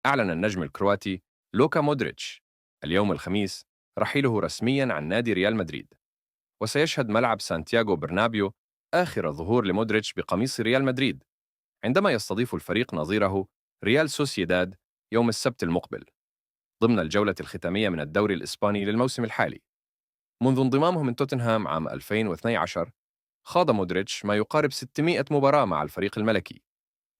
أعلن النجم الكرواتي لوكا مودريتش اليوم الخميس رحيله رسمياً عن نادي ريال مدريد، وسيشهد ملعب سانتياغو برنابيو آخر ظهور لمودريتش بقميص ريال مدريد عندما يستضيف الفريق نظيره ريال سوسيداد يوم السبت المقبل ضمن الجولة الختامية من الدوري الإسباني للموسم الحالي. منذ انضمامه من توتنهام عام 2012 خاض مودريتش ما يقارب 600 مباراة مع الفريق الملكي،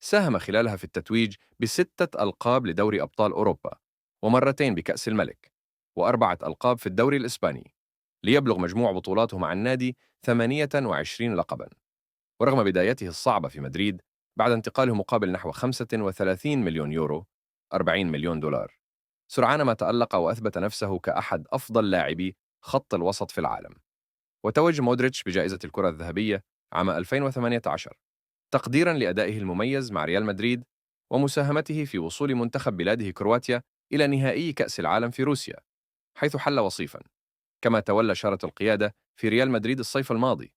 ساهم خلالها في التتويج بستة ألقاب لدوري أبطال أوروبا ومرتين بكأس الملك وأربعة ألقاب في الدوري الإسباني، ليبلغ مجموع بطولاته مع النادي 28 لقباً. ورغم بدايته الصعبة في مدريد بعد انتقاله مقابل نحو 35 مليون يورو 40 مليون دولار، سرعان ما تألق وأثبت نفسه كأحد أفضل لاعبي خط الوسط في العالم. وتوج مودريتش بجائزة الكرة الذهبية عام 2018 تقديراً لأدائه المميز مع ريال مدريد ومساهمته في وصول منتخب بلاده كرواتيا إلى نهائي كأس العالم في روسيا، حيث حل وصيفاً. كما تولى شارة القيادة في ريال مدريد الصيف الماضي.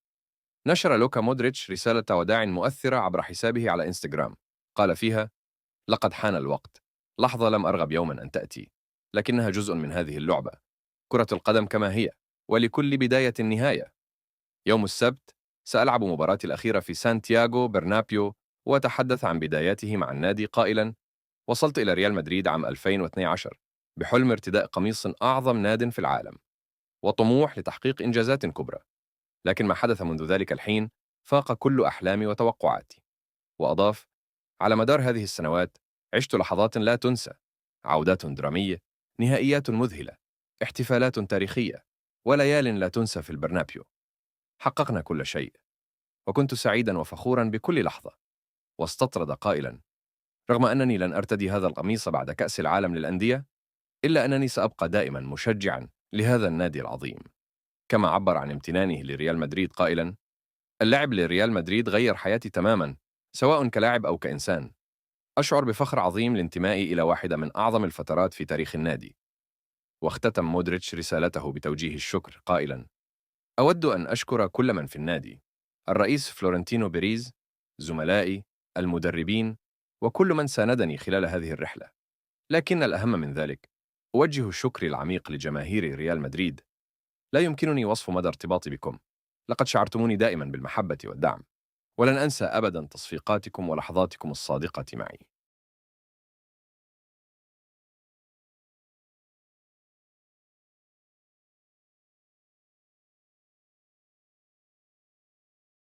نشر لوكا مودريتش رسالة وداع مؤثرة عبر حسابه على إنستغرام، قال فيها: لقد حان الوقت، لحظة لم أرغب يوما أن تأتي، لكنها جزء من هذه اللعبة، كرة القدم كما هي، ولكل بداية نهاية. يوم السبت سألعب مباراتي الأخيرة في سانتياغو برنابيو. وتحدث عن بداياته مع النادي قائلا: وصلت إلى ريال مدريد عام 2012 بحلم ارتداء قميص أعظم ناد في العالم وطموح لتحقيق إنجازات كبرى، لكن ما حدث منذ ذلك الحين فاق كل أحلامي وتوقعاتي. وأضاف: على مدار هذه السنوات عشت لحظات لا تنسى، عودات درامية، نهائيات مذهلة، احتفالات تاريخية، وليال لا تنسى في البرنابيو. حققنا كل شيء، وكنت سعيدا وفخورا بكل لحظة. واستطرد قائلا: رغم أنني لن أرتدي هذا القميص بعد كأس العالم للأندية، إلا أنني سأبقى دائما مشجعا لهذا النادي العظيم. كما عبر عن امتنانه لريال مدريد قائلا: اللعب لريال مدريد غير حياتي تماما، سواء كلاعب أو كإنسان. أشعر بفخر عظيم لانتمائي إلى واحدة من أعظم الفترات في تاريخ النادي. واختتم مودريتش رسالته بتوجيه الشكر قائلا: أود أن أشكر كل من في النادي، الرئيس فلورنتينو بيريز، زملائي، المدربين، وكل من ساندني خلال هذه الرحلة. لكن الأهم من ذلك، أوجه الشكر العميق لجماهير ريال مدريد. لا يمكنني وصف مدى ارتباطي بكم، لقد شعرتموني دائما بالمحبة والدعم، ولن أنسى أبدا تصفيقاتكم ولحظاتكم الصادقة معي.